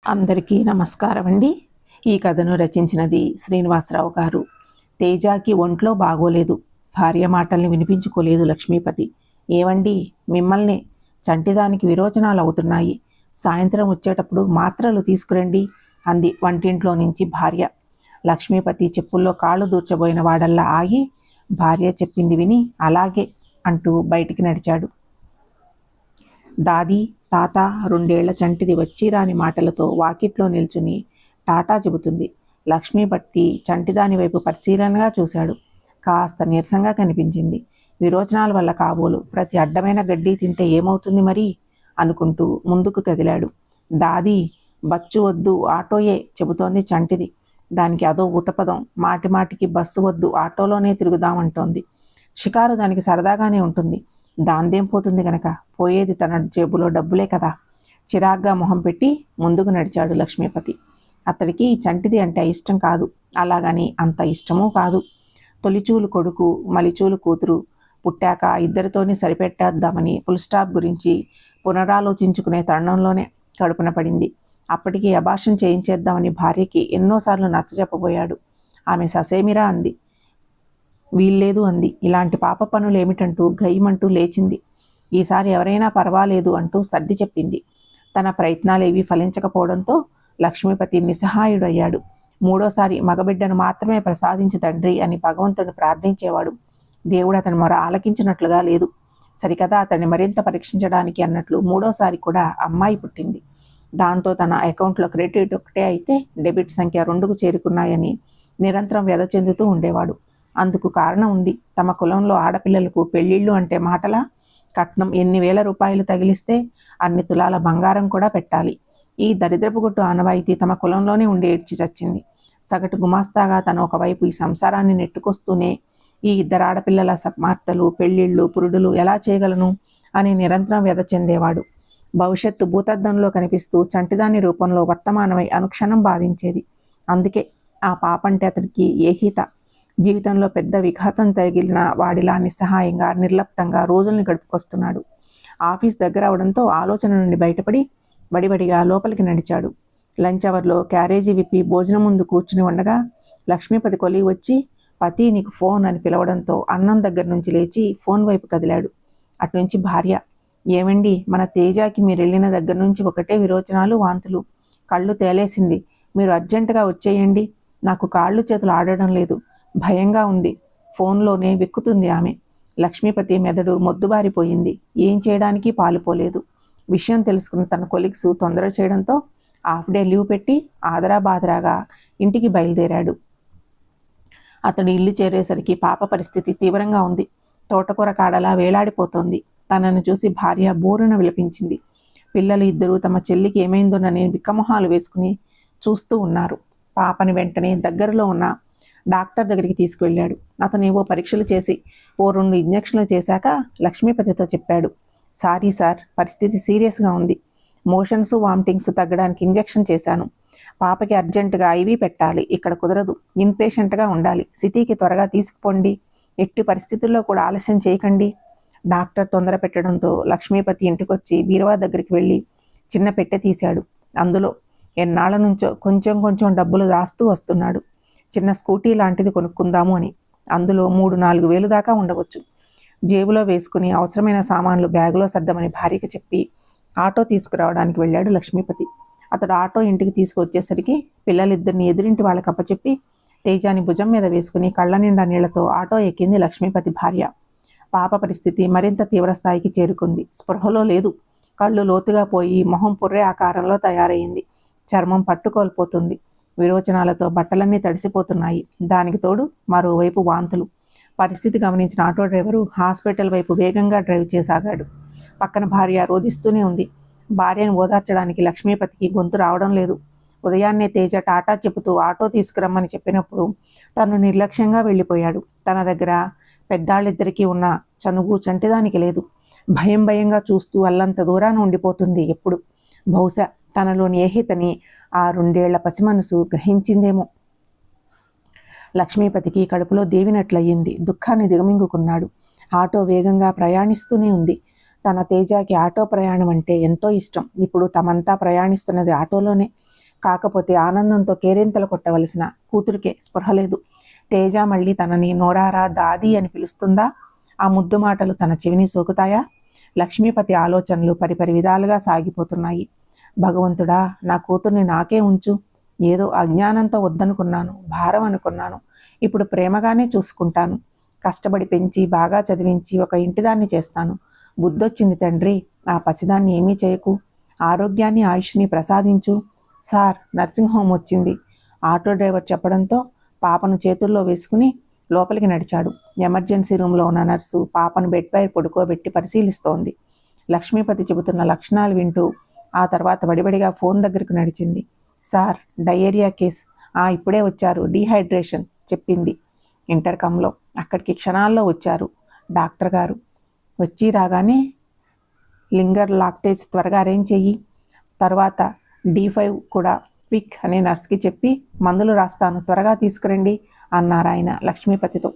అందరికీ నమస్కారం అండి. ఈ కథను రచించినది శ్రీనివాసరావు గారు. తేజాకి ఒంట్లో బాగోలేదు. భార్య మాటల్ని వినిపించుకోలేదు లక్ష్మీపతి. ఏవండి, మిమ్మల్నే, చంటిదానికి విరోచనాలు అవుతున్నాయి. సాయంత్రం వచ్చేటప్పుడు మాత్రలు తీసుకురండి అంది వంటింట్లో నుంచి భార్య. లక్ష్మీపతి చెప్పుల్లో కాళ్ళు దూర్చబోయిన వాడల్లా ఆగి భార్య చెప్పింది విని అలాగే అంటూ బయటికి నడిచాడు. దాది, తాత, 2 ఏళ్ల చంటిది వచ్చిరాని మాటలతో వాకిట్లో నిల్చుని టాటా చెబుతుంది. లక్ష్మీపతి చంటిదాని వైపు పరిశీలనగా చూశాడు. కాస్త నీరసంగా కనిపించింది. విరోచనాల వల్ల కాబోలు, ప్రతి అడ్డమైన గడ్డి తింటే ఏమవుతుంది మరి అనుకుంటూ ముందుకు కదిలాడు. దాది, బస్సు వద్దు, ఆటోయే చెబుతోంది చంటిది. దానికి అదో ఉతపదం. మాటిమాటికి బస్సు వద్దు, ఆటోలోనే తిరుగుదామంటోంది. షికారు దానికి సరదాగానే ఉంటుంది. దాందేం పోతుంది గనక, పోయేది తన జేబులో డబ్బులే కదా. చిరాగ్గా మొహం పెట్టి ముందుకు నడిచాడు లక్ష్మీపతి. అతడికి చంటిది అంటే ఇష్టం కాదు, అలాగని అంత ఇష్టమూ కాదు. తొలిచూలు కొడుకు, మలిచూలు కూతురు పుట్టాక ఇద్దరితోనే సరిపెట్టేద్దామని పుల్స్టాప్ గురించి పునరాలోచించుకునే తరుణంలోనే కడుపున పడింది. అప్పటికి అబార్షన్ చేయించేద్దామని భార్యకి ఎన్నోసార్లు నచ్చజెప్పబోయాడు. ఆమె ససేమిరా అంది. వీల్లేదు అంది. ఇలాంటి పాప పనులు ఏమిటంటూ గయ్యమంటూ లేచింది. ఈసారి ఎవరైనా పర్వాలేదు అంటూ సర్ది చెప్పింది. తన ప్రయత్నాలేవీ ఫలించకపోవడంతో లక్ష్మీపతి నిస్సహాయుడయ్యాడు. మూడోసారి మగబిడ్డను మాత్రమే ప్రసాదించు తండ్రి అని భగవంతుడిని ప్రార్థించేవాడు. దేవుడు అతని మొర ఆలకించినట్లుగా లేదు. సరికదా అతన్ని మరింత పరీక్షించడానికి అన్నట్లు మూడోసారి కూడా అమ్మాయి పుట్టింది. దాంతో తన అకౌంట్లో క్రెడిట్ ఒకటే అయితే డెబిట్ సంఖ్య 2కు చేరుకున్నాయని నిరంతరం వ్యధ చెందుతూ ఉండేవాడు. అందుకు కారణం ఉంది. తమ కులంలో ఆడపిల్లలకు పెళ్ళిళ్ళు అంటే మాటలా? కట్నం ఎన్ని వేల రూపాయలు తగిలిస్తే అన్ని తులాల బంగారం కూడా పెట్టాలి. ఈ దరిద్రపు గుట్టు ఆనవాయితీ తమ కులంలోనే ఉండి ఏడ్చి చచ్చింది. సగటు గుమాస్తాగా తను ఒకవైపు ఈ సంసారాన్ని నెట్టుకొస్తూనే ఈ ఇద్దరు ఆడపిల్లల సమార్తలు, పెళ్ళిళ్ళు, పురుడులు ఎలా చేయగలను అని నిరంతరం వ్యధ చెందేవాడు. భవిష్యత్తు భూతద్దంలో కనిపిస్తూ చంటిదాని రూపంలో వర్తమానమై అనుక్షణం బాధించేది. అందుకే ఆ పాపంటే అతడికి ఏహీత. జీవితంలో పెద్ద విఘాతం తగిలిన వాడిలా నిస్సహాయంగా, నిర్లప్తంగా రోజుల్ని గడుపుకొస్తున్నాడు. ఆఫీస్ దగ్గర అవడంతో ఆలోచన నుండి బయటపడి వడివడిగా లోపలికి నడిచాడు. లంచ్ అవర్లో క్యారేజీ విప్పి భోజనం ముందు కూర్చుని ఉండగా లక్ష్మీపతి కొలిగి వచ్చి, పతి నీకు ఫోన్ అని పిలవడంతో అన్నం దగ్గర నుంచి లేచి ఫోన్ వైపు కదిలాడు. అటునుంచి భార్య, ఏమండి, మన తేజాకి మీరు వెళ్ళిన దగ్గర నుంచి ఒకటే విరోచనాలు, వాంతులు. కళ్ళు తేలేసింది. మీరు అర్జెంటుగా వచ్చేయండి. నాకు కాళ్ళు చేతులు ఆడడం లేదు, భయంగా ఉంది. ఫోన్లోనే వెక్కుతుంది ఆమె. లక్ష్మీపతి మెదడు మొద్దుబారిపోయింది. ఏం చేయడానికి పాలుపోలేదు. విషయం తెలుసుకున్న తన కొలీగ్స్ తొందర చేయడంతో హాఫ్ డే లీవ్ పెట్టి ఆదరాబాదరాగా ఇంటికి బయలుదేరాడు. అతడు ఇల్లు చేరేసరికి పాప పరిస్థితి తీవ్రంగా ఉంది. తోటకూర కాడలా వేలాడిపోతోంది. తనను చూసి భార్య బోరున విలపించింది. పిల్లలు ఇద్దరూ తమ చెల్లికి ఏమైందోనని బిక్కమొహాలు వేసుకుని చూస్తూ ఉన్నారు. పాపని వెంటనే దగ్గరలో ఉన్న డాక్టర్ దగ్గరికి తీసుకువెళ్ళాడు. అతను ఏవో పరీక్షలు చేసి 2 ఇంజక్షన్లు చేశాక లక్ష్మీపతితో చెప్పాడు, సారీ సార్, పరిస్థితి సీరియస్గా ఉంది. మోషన్స్, వామిటింగ్స్ తగ్గడానికి ఇంజక్షన్ చేశాను. పాపకి అర్జెంటుగా ఐవీ పెట్టాలి. ఇక్కడ కుదరదు. ఇన్పేషెంట్గా ఉండాలి. సిటీకి త్వరగా తీసుకుపోండి. ఎట్టి పరిస్థితుల్లో కూడా ఆలస్యం చేయకండి. డాక్టర్ తొందర పెట్టడంతో లక్ష్మీపతి ఇంటికొచ్చి బీరువా దగ్గరికి వెళ్ళి చిన్న పెట్టె తీశాడు. అందులో ఎన్నాళ్ళ నుంచో కొంచెం కొంచెం డబ్బులు దాస్తూ వస్తున్నాడు. చిన్న స్కూటీ లాంటిది కొనుక్కుందాము అని. అందులో 3-4 వేలు దాకా ఉండవచ్చు. జేబులో వేసుకుని అవసరమైన సామాన్లు బ్యాగులో సర్దమని భార్యకి చెప్పి ఆటో తీసుకురావడానికి వెళ్ళాడు లక్ష్మీపతి. అతడు ఆటో ఇంటికి తీసుకువచ్చేసరికి పిల్లలిద్దరిని ఎదురింటి వాళ్ళకి అప్పచెప్పి తేజాని భుజం మీద వేసుకుని కళ్ళ నిండా నీళ్లతో ఆటో ఎక్కింది లక్ష్మీపతి భార్య. పాప పరిస్థితి మరింత తీవ్రస్థాయికి చేరుకుంది. స్పృహలో లేదు. కళ్ళు లోతుగా పోయి మొహం పుర్రె ఆకారంలో తయారైంది. చర్మం పట్టుకోల్పోతుంది. విరోచనాలతో బట్టలన్నీ తడిసిపోతున్నాయి. దానికి తోడు మరోవైపు వాంతులు. పరిస్థితి గమనించిన ఆటో డ్రైవరు హాస్పిటల్ వైపు వేగంగా డ్రైవ్ చేసాగాడు. పక్కన భార్య రోధిస్తూనే ఉంది. భార్యను ఓదార్చడానికి లక్ష్మీపతికి గొంతు రావడం లేదు. ఉదయాన్నే తేజ టాటా చెబుతూ ఆటో తీసుకురమ్మని చెప్పినప్పుడు తను నిర్లక్ష్యంగా వెళ్ళిపోయాడు. తన దగ్గర పెద్దాళ్ళిద్దరికీ ఉన్న చనువు చంటిదానికి లేదు. భయంగా చూస్తూ అల్లంత దూరాన ఉండిపోతుంది ఎప్పుడు. బహుశా తనలోని ఏహితని ఆ 2 ఏళ్ల పసిమనసు గ్రహించిందేమో. లక్ష్మీపతికి కడుపులో దేవినట్లయింది. దుఃఖాన్ని దిగమింగుకున్నాడు. ఆటో వేగంగా ప్రయాణిస్తూనే ఉంది. తన తేజాకి ఆటో ప్రయాణం అంటే ఎంతో ఇష్టం. ఇప్పుడు తమంతా ప్రయాణిస్తున్నది ఆటోలోనే. కాకపోతే ఆనందంతో కేరింతలు కొట్టవలసిన కూతురికే స్పృహ లేదు. తేజ మళ్ళీ తనని నోరారా దాది అని పిలుస్తుందా? ఆ ముద్దు మాటలు తన చెవిని సోకుతాయా? లక్ష్మీపతి ఆలోచనలు పరిపరి విధాలుగా సాగిపోతున్నాయి. భగవంతుడా, నా కూతుర్ని నాకే ఉంచు. ఏదో అజ్ఞానంతో వద్దనుకున్నాను, భారం అనుకున్నాను. ఇప్పుడు ప్రేమగానే చూసుకుంటాను. కష్టపడి పెంచి బాగా చదివించి ఒక ఇంటిదాన్ని చేస్తాను. బుద్ధొచ్చింది తండ్రి, ఆ పసిదాన్ని ఏమీ చేయకు. ఆరోగ్యాన్ని ఆయుష్ని ప్రసాదించు. సార్, నర్సింగ్ హోమ్ వచ్చింది. ఆటో డ్రైవర్ చెప్పడంతో పాపను చేతుల్లో వేసుకుని లోపలికి నడిచాడు. ఎమర్జెన్సీ రూమ్లో ఉన్న నర్సు పాపను బెడ్పై పడుకోబెట్టి పరిశీలిస్తోంది. లక్ష్మీపతి చెబుతున్న లక్షణాలు వింటూ ఆ తర్వాత వడివడిగా ఫోన్ దగ్గరకు నడిచింది. Sir, diarrhoea case. ఇప్పుడే వచ్చారు, డీహైడ్రేషన్ చెప్పింది ఇంటర్కామ్లో. అక్కడికి క్షణాల్లో వచ్చారు డాక్టర్ గారు. వచ్చి రాగానే లింగర్ లాక్టేజ్ త్వరగా అరేంజ్ చెయ్యి. తర్వాత D5 కూడా క్విక్ అనే నర్స్కి చెప్పి మందులు రాస్తాను, త్వరగా తీసుకురండి అన్నారాయన లక్ష్మీపతితో.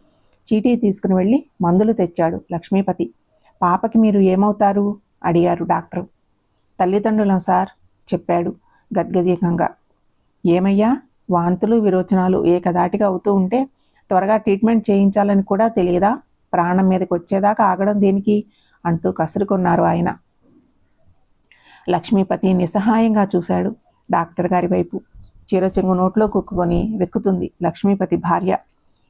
చీటీ తీసుకుని వెళ్ళి మందులు తెచ్చాడు లక్ష్మీపతి. పాపకి మీరు ఏమవుతారు అడిగారు డాక్టర్. తల్లిదండ్రులం సార్ చెప్పాడు గద్గదీకంగా. ఏమయ్యా, వాంతులు విరోచనాలు ఏకదాటిగా అవుతూ ఉంటే త్వరగా ట్రీట్మెంట్ చేయించాలని కూడా తెలియదా? ప్రాణం మీదకి వచ్చేదాకా ఆగడం దేనికి అంటూ కసురుకున్నారు ఆయన. లక్ష్మీపతి నిస్సహాయంగా చూశాడు డాక్టర్ గారి వైపు. చీరచెంగు నోట్లో కుక్కుకొని వెక్కుతుంది లక్ష్మీపతి భార్య.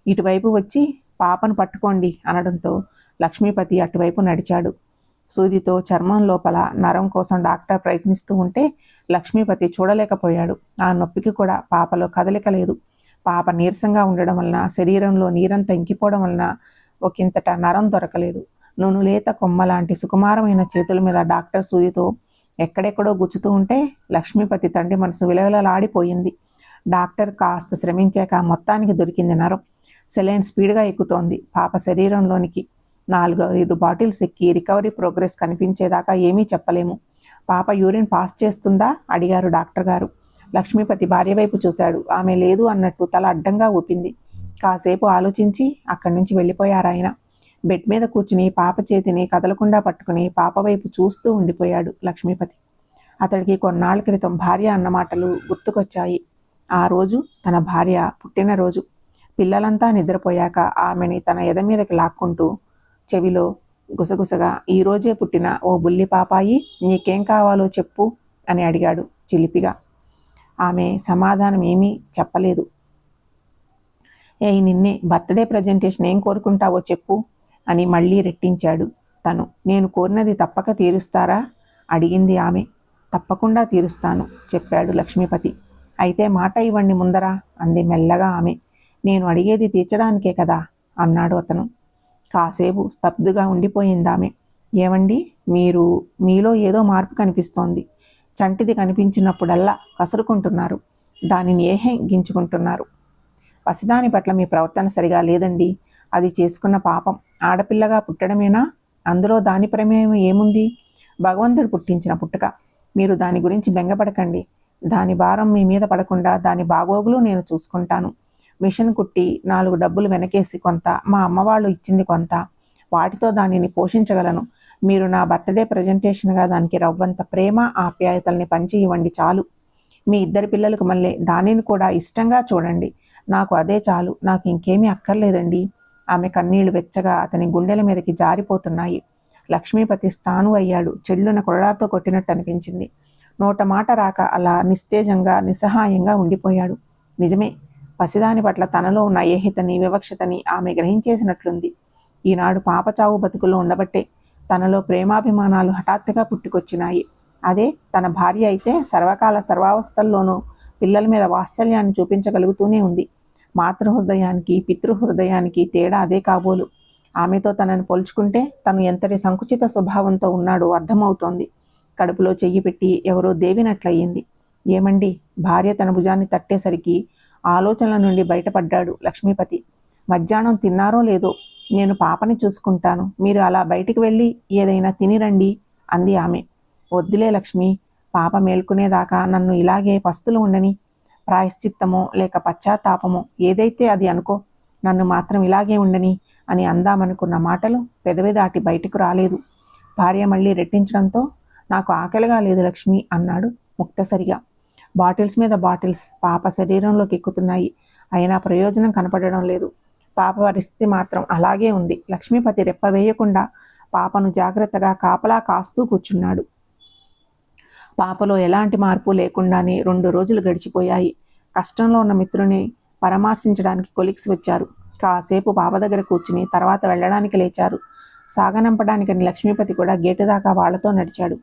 ఇటువైపు వచ్చి పాపను పట్టుకోండి అనడంతో లక్ష్మీపతి అటువైపు నడిచాడు. సూదితో చర్మం లోపల నరం కోసం డాక్టర్ ప్రయత్నిస్తూ ఉంటే లక్ష్మీపతి చూడలేకపోయాడు. ఆ నొప్పికి కూడా పాపలో కదలిక లేదు. పాప నీరసంగా ఉండడం వలన, శరీరంలో నీరంతా ఇంకిపోవడం వలన ఒకంతట నరం దొరకలేదు. నునులేత కొమ్మ లాంటి సుకుమారమైన చేతుల మీద డాక్టర్ సూదితో ఎక్కడెక్కడో గుచ్చుతూ ఉంటే లక్ష్మీపతి తండ్రి మనసు విలవిలలాడిపోయింది. డాక్టర్ కాస్త శ్రమించాక మొత్తానికి దొరికింది నరం. సెలైన్ స్పీడ్గా ఎక్కుతోంది పాప శరీరంలోనికి. 4-5 బాటిల్స్ ఎక్కి రికవరీ ప్రోగ్రెస్ కనిపించేదాకా ఏమీ చెప్పలేము. పాప యూరిన్ పాస్ చేస్తుందా అడిగారు డాక్టర్ గారు. లక్ష్మీపతి భార్య వైపు చూశాడు. ఆమె లేదు అన్నట్టు తల అడ్డంగా ఊపింది. కాసేపు ఆలోచించి అక్కడి నుంచి వెళ్ళిపోయారాయన. బెడ్ మీద కూర్చుని పాప చేతిని కదలకుండా పట్టుకుని పాప వైపు చూస్తూ ఉండిపోయాడు లక్ష్మీపతి. అతడికి కొన్నాళ్ల క్రితం భార్య అన్న మాటలు గుర్తుకొచ్చాయి. ఆ రోజు తన భార్య పుట్టినరోజు. పిల్లలంతా నిద్రపోయాక ఆమెని తన ఎద మీదకి లాక్కుంటూ చెవిలో గుసగుసగా, ఈరోజే పుట్టిన ఓ బుల్లి పాపాయి, నీకేం కావాలో చెప్పు అని అడిగాడు చిలిపిగా. ఆమె సమాధానం ఏమీ చెప్పలేదు. నిన్నే బర్త్డే ప్రజెంటేషన్ ఏం కోరుకుంటావో చెప్పు అని మళ్ళీ రెట్టించాడు తను. నేను కోరినది తప్పక తీరుస్తారా అడిగింది ఆమె. తప్పకుండా తీరుస్తాను చెప్పాడు లక్ష్మీపతి. అయితే మాట ఇవ్వండి ముందరా అంది మెల్లగా ఆమె. నేను అడిగేది తీర్చడానికే కదా అన్నాడు అతను. కాసేపు స్తబ్దుగా ఉండిపోయిందామె. ఏమండి, మీలో ఏదో మార్పు కనిపిస్తోంది. చంటిది కనిపించినప్పుడల్లా కసురుకుంటున్నారు, దానిని ఏహ్గించుకుంటున్నారు. పసిదాని పట్ల మీ ప్రవర్తన సరిగా లేదండి. అది చేసుకున్న పాపం. ఆడపిల్లగా పుట్టడమేనా? అందులో దాని ప్రమేయం ఏముంది? భగవంతుడు పుట్టించిన పుట్టుక. మీరు దాని గురించి బెంగపడకండి. దాని భారం మీ మీద పడకుండా దాని బాగోగులు నేను చూసుకుంటాను. మిషన్ కుట్టి 4 డబ్బులు వెనకేసి కొంత, మా అమ్మవాళ్ళు ఇచ్చింది కొంత, వాటితో దానిని పోషించగలను. మీరు నా బర్త్డే ప్రజెంటేషన్గా దానికి రవ్వంత ప్రేమ ఆప్యాయతల్ని పంచి ఇవ్వండి చాలు. మీ 2 పిల్లలకు మళ్ళీ దానిని కూడా ఇష్టంగా చూడండి. నాకు అదే చాలు. నాకు ఇంకేమీ అక్కర్లేదండి. ఆమె కన్నీళ్లు వెచ్చగా అతని గుండెల మీదకి జారిపోతున్నాయి. లక్ష్మీపతి స్టాను అయ్యాడు. చెల్లున కొరడాతో కొట్టినట్టు అనిపించింది. నోట మాట రాక అలా నిస్తేజంగా నిస్సహాయంగా ఉండిపోయాడు. నిజమే, పసిదాని పట్ల తనలో ఉన్న ఏహితని వివక్షతని ఆమె గ్రహించేసినట్లుంది. ఈనాడు పాప చావు బతుకుల్లో ఉండబట్టే తనలో ప్రేమాభిమానాలు హఠాత్తుగా పుట్టుకొచ్చినాయి. అదే తన భార్య అయితే సర్వకాల సర్వావస్థల్లోనూ పిల్లల మీద వాత్సల్యాన్ని చూపించగలుగుతూనే ఉంది. మాతృహృదయానికి పితృహృదయానికి తేడా అదే కాబోలు. ఆమెతో తనని పోల్చుకుంటే తను ఎంతటి సంకుచిత స్వభావంతో ఉన్నాడో అర్థమవుతోంది. కడుపులో చెయ్యి పెట్టి ఎవరో దేవినట్లయింది. ఏమండి, భార్య తన భుజాన్ని తట్టేసరికి ఆలోచనల నుండి బయటపడ్డాడు లక్ష్మీపతి. మధ్యాహ్నం తిన్నారో లేదో, నేను పాపని చూసుకుంటాను, మీరు అలా బయటికి వెళ్ళి ఏదైనా తినిరండి అంది ఆమె. వద్దులే లక్ష్మి, పాప మేల్కునేదాకా నన్ను ఇలాగే పస్తులు ఉండని. ప్రాయశ్చిత్తమో లేక పశ్చాత్తాపమో ఏదైతే అది అనుకో, నన్ను మాత్రం ఇలాగే ఉండని అని అందామనుకున్న మాటలు పెదవి దాటి బయటకు రాలేదు. భార్య మళ్ళీ రెట్టించడంతో నాకు ఆకలిగా లేదు లక్ష్మి అన్నాడు ముక్తసరిగా. బాటిల్స్ మీద బాటిల్స్ పాప శరీరంలోకి ఎక్కుతున్నాయి. అయినా ప్రయోజనం కనపడడం లేదు. పాప పరిస్థితి మాత్రం అలాగే ఉంది. లక్ష్మీపతి రెప్ప వేయకుండా పాపను జాగ్రత్తగా కాపలా కాస్తూ కూర్చున్నాడు. పాపలో ఎలాంటి మార్పు లేకుండానే 2 రోజులు గడిచిపోయాయి. కష్టంలో ఉన్న మిత్రుని పరామర్శించడానికి కొలిక్స్ వచ్చారు. కాసేపు పాప దగ్గర కూర్చుని తర్వాత వెళ్ళడానికి లేచారు. సాగనంపడానికని లక్ష్మీపతి కూడా గేటు దాకా వాళ్లతో నడిచాడు.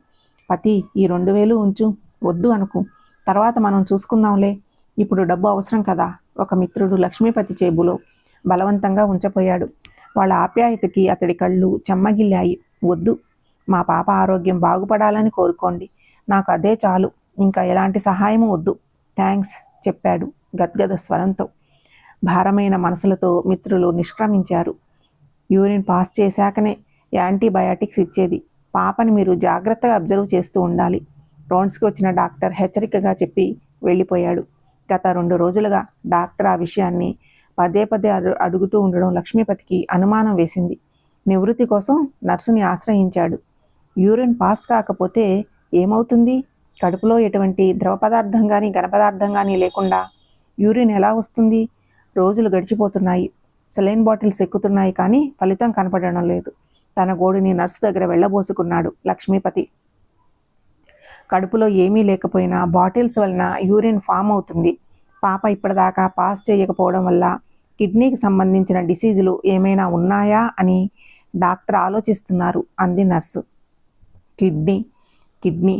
పతి, ఈ 2000 ఉంచు, వద్దు అనుకు, తర్వాత మనం చూసుకుందాంలే, ఇప్పుడు డబ్బు అవసరం కదా. ఒక మిత్రుడు లక్ష్మీపతి జేబులో బలవంతంగా ఉంచపోయాడు. వాళ్ళ ఆప్యాయతకి అతడి కళ్ళు చెమ్మగిల్లాయి. వద్దు, మా పాప ఆరోగ్యం బాగుపడాలని కోరుకోండి, నాకు అదే చాలు, ఇంకా ఎలాంటి సహాయము వద్దు, థ్యాంక్స్ చెప్పాడు గద్గద స్వరంతో. భారమైన మనసులతో మిత్రులు నిష్క్రమించారు. యూరిన్ పాస్ చేశాకనే యాంటీబయాటిక్స్ ఇచ్చేది. పాపని మీరు జాగ్రత్తగా అబ్జర్వ్ చేస్తూ ఉండాలి. రౌండ్స్కి వచ్చిన డాక్టర్ హెచ్చరికగా చెప్పి వెళ్ళిపోయాడు. గత 2 రోజులుగా డాక్టర్ ఆ విషయాన్ని పదే పదే అడుగుతూ ఉండడం లక్ష్మీపతికి అనుమానం వేసింది. నివృత్తి కోసం నర్సుని ఆశ్రయించాడు. యూరిన్ పాస్ కాకపోతే ఏమవుతుంది? కడుపులో ఎటువంటి ద్రవ పదార్థం కానీ ఘన పదార్థం కానీ లేకుండా యూరిన్ ఎలా వస్తుంది? రోజులు గడిచిపోతున్నాయి. సెలైన్ బాటిల్స్ ఎక్కుతున్నాయి, కానీ ఫలితం కనపడడం లేదు. తన గోడుని నర్సు దగ్గర వెళ్ళబోసుకున్నాడు లక్ష్మీపతి. కడుపులో ఏమీ లేకపోయినా బాటిల్స్ వలన యూరిన్ ఫామ్ అవుతుంది. పాప ఇప్పటిదాకా పాస్ చేయకపోవడం వల్ల కిడ్నీకి సంబంధించిన డిసీజులు ఏమైనా ఉన్నాయా అని డాక్టర్ ఆలోచిస్తున్నారు అంది నర్సు. కిడ్నీ కిడ్నీ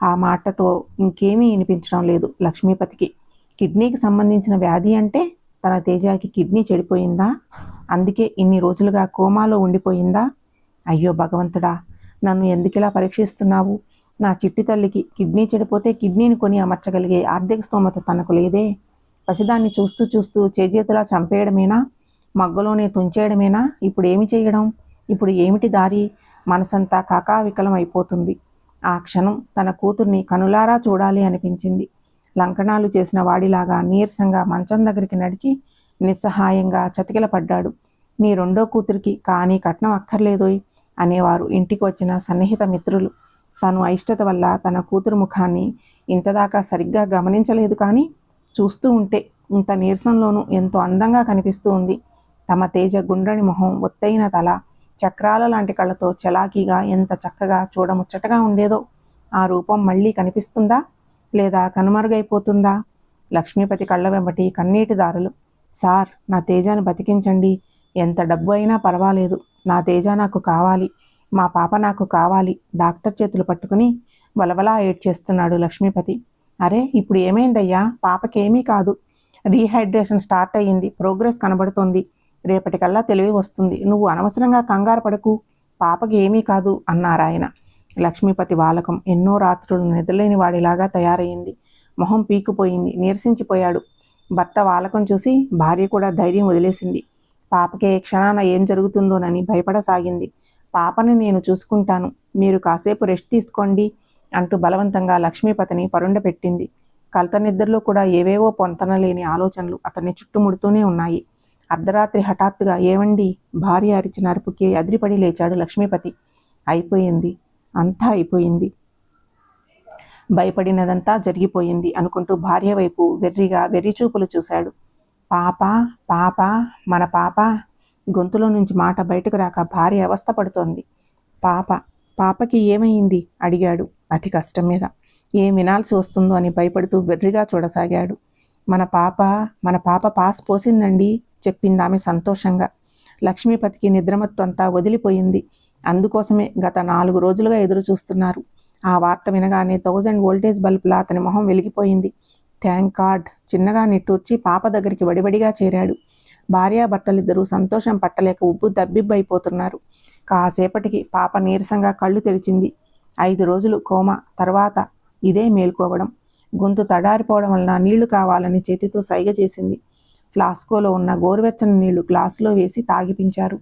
ఆ మాటతో ఇంకేమీ వినిపించడం లేదు లక్ష్మీపతికి. కిడ్నీకి సంబంధించిన వ్యాధి అంటే తన తేజాకి కిడ్నీ చెడిపోయిందా? అందుకే ఇన్ని రోజులుగా కోమాలో ఉండిపోయిందా? అయ్యో భగవంతుడా, నన్ను ఎందుకిలా పరీక్షిస్తున్నావు? నా చిట్టి తల్లికి కిడ్నీ చెడిపోతే కిడ్నీని కొని అమర్చగలిగే ఆర్థిక స్తోమత తనకు లేదే. పసిదాన్ని చూస్తూ చూస్తూ చేజేతులా చంపేయడమేనా? మగ్గలోనే తుంచేయడమేనా? ఇప్పుడు ఏమి చేయడం? ఇప్పుడు ఏమిటి దారి? మనసంతా కాకావికలం అయిపోతుంది. ఆ క్షణం తన కూతుర్ని కనులారా చూడాలి అనిపించింది. లంకణాలు చేసిన వాడిలాగా నీరసంగా మంచం దగ్గరికి నడిచి నిస్సహాయంగా చతికిలపడ్డాడు. నీ 2వ కూతురికి కానీ కట్నం అక్కర్లేదోయ్ అనేవారు ఇంటికి వచ్చిన సన్నిహిత మిత్రులు. తను అయిష్టత వల్ల తన కూతురు ముఖాన్ని ఇంతదాకా సరిగ్గా గమనించలేదు, కానీ చూస్తూ ఉంటే ఇంత నీరసంలోనూ ఎంతో అందంగా కనిపిస్తూ ఉంది. తమ తేజ గుండ్రని మొహం, ఒత్తైన తల, చక్రాల లాంటి కళ్ళతో చలాకీగా ఎంత చక్కగా చూడముచ్చటగా ఉండేదో. ఆ రూపం మళ్ళీ కనిపిస్తుందా లేదా కనుమరుగైపోతుందా? లక్ష్మీపతి కళ్ళ వెంబటి కన్నీటి దారులు. సార్, నా తేజాన్ని బతికించండి, ఎంత డబ్బు అయినా పర్వాలేదు, నా తేజ నాకు కావాలి, మా పాప నాకు కావాలి. డాక్టర్ చేతులు పట్టుకుని వలవలా ఏడ్చేస్తున్నాడు లక్ష్మీపతి. అరే, ఇప్పుడు ఏమైందయ్యా? పాపకేమీ కాదు, రీహైడ్రేషన్ స్టార్ట్ అయ్యింది, ప్రోగ్రెస్ కనబడుతోంది, రేపటికల్లా తెలివి వస్తుంది, నువ్వు అనవసరంగా కంగారు పడకు, పాపకి ఏమీ కాదు అన్నారాయన. లక్ష్మీపతి వాలకం ఎన్నో రాత్రులు నిద్రలేని వాడిలాగా తయారయింది. మొహం పీక్కుపోయింది, నీరసించిపోయాడు. భర్త వాలకం చూసి భార్య కూడా ధైర్యం వదిలేసింది. పాపకే క్షణాన ఏం జరుగుతుందోనని భయపడసాగింది. పాపని నేను చూసుకుంటాను, మీరు కాసేపు రెస్ట్ తీసుకోండి అంటూ బలవంతంగా లక్ష్మీపతిని పరుండపెట్టింది. కలత నిద్రలో కూడా ఏవేవో పొంతనలేని ఆలోచనలు అతన్ని చుట్టుముడుతూనే ఉన్నాయి. అర్ధరాత్రి హఠాత్తుగా ఏవండి భార్య అరిచిన అరుపుకి అదిరిపడి లేచాడు లక్ష్మీపతి. అయిపోయింది, అంతా అయిపోయింది, భయపడినదంతా జరిగిపోయింది అనుకుంటూ భార్య వైపు వెర్రిగా వెర్రిచూపులు చూశాడు. పాప పాప మన పాప. గొంతులో నుంచి మాట బయటకు రాక భార్య అవస్థ పడుతోంది. పాపకి ఏమైంది అడిగాడు అతి కష్టం మీద. ఏం వినాల్సి వస్తుందో అని భయపడుతూ వెర్రిగా చూడసాగాడు. మన పాప పాస్ పోసిందండి చెప్పిందామె సంతోషంగా. లక్ష్మీపతికి నిద్రమత్తు అంతా వదిలిపోయింది. అందుకోసమే గత 4 రోజులుగా ఎదురు చూస్తున్నారు. ఆ వార్త వినగానే 1000 వోల్టేజ్ బల్బులా అతని మొహం వెలిగిపోయింది. Thank God. చిన్నగా నిట్టూర్చి పాప దగ్గరికి వడివడిగా చేరాడు. భార్యాభర్తలిద్దరూ సంతోషం పట్టలేక ఉబ్బు దబ్బిబ్బైపోతున్నారు. కాసేపటికి పాప నీరసంగా కళ్ళు తెరిచింది. 5 రోజులు కోమా, తర్వాత ఇదే మేల్కోవడం. గొంతు తడారిపోవడం వలన నీళ్లు కావాలని చేతితో సైగ చేసింది. ఫ్లాస్కోలో ఉన్న గోరువెచ్చని నీళ్లు గ్లాసులో వేసి తాగిపించారు.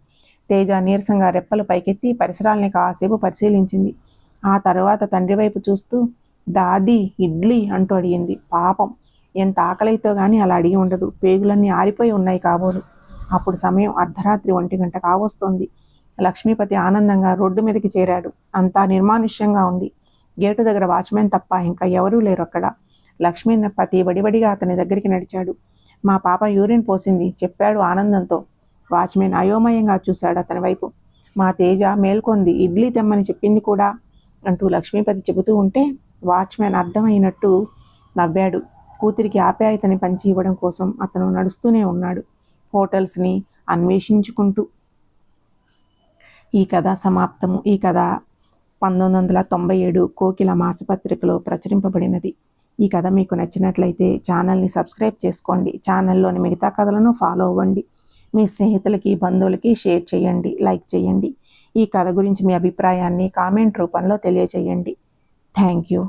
తేజ నీరసంగా రెప్పలు పైకెత్తి పరిసరాల్ని కాసేపు పరిశీలించింది. ఆ తర్వాత తండ్రి వైపు చూస్తూ దాదీ ఇడ్లీ అంటూ అడిగింది. పాపం, ఎంత ఆకలితో కానీ అలా అడిగి ఉండదు. పేగులన్నీ ఆరిపోయి ఉన్నాయి కాబోలు. అప్పుడు సమయం అర్ధరాత్రి 1 గంట కావస్తోంది. లక్ష్మీపతి ఆనందంగా రోడ్డు మీదకి చేరాడు. అంతా నిర్మానుష్యంగా ఉంది. గేటు దగ్గర వాచ్మెన్ తప్ప ఇంకా ఎవరూ లేరు అక్కడ. లక్ష్మీపతి వడివడిగా అతని దగ్గరికి నడిచాడు. మా పాప యూరిన్ పోసింది చెప్పాడు ఆనందంతో. వాచ్మెన్ అయోమయంగా చూశాడు అతని వైపు. మా తేజ మేల్కొంది, ఇడ్లీ తెమ్మని చెప్పింది కూడా అంటూ లక్ష్మీపతి చెబుతూ ఉంటే వాచ్మెన్ అర్థమైనట్టు నవ్వాడు. కూతురికి ఆప్యాయతని పంచి ఇవ్వడం కోసం అతను నడుస్తూనే ఉన్నాడు, హోటల్స్ని అన్వేషించుకుంటూ. ఈ కథ సమాప్తము. ఈ కథ 1997 కోకిల మాసపత్రికలో ప్రచురింపబడినది. ఈ కథ మీకు నచ్చినట్లయితే ఛానల్ని సబ్స్క్రైబ్ చేసుకోండి. ఛానల్లోని మిగతా కథలను ఫాలో అవ్వండి. మీ స్నేహితులకి, బంధువులకి షేర్ చేయండి, లైక్ చేయండి. ఈ కథ గురించి మీ అభిప్రాయాన్ని కామెంట్ రూపంలో తెలియచేయండి. Thank you.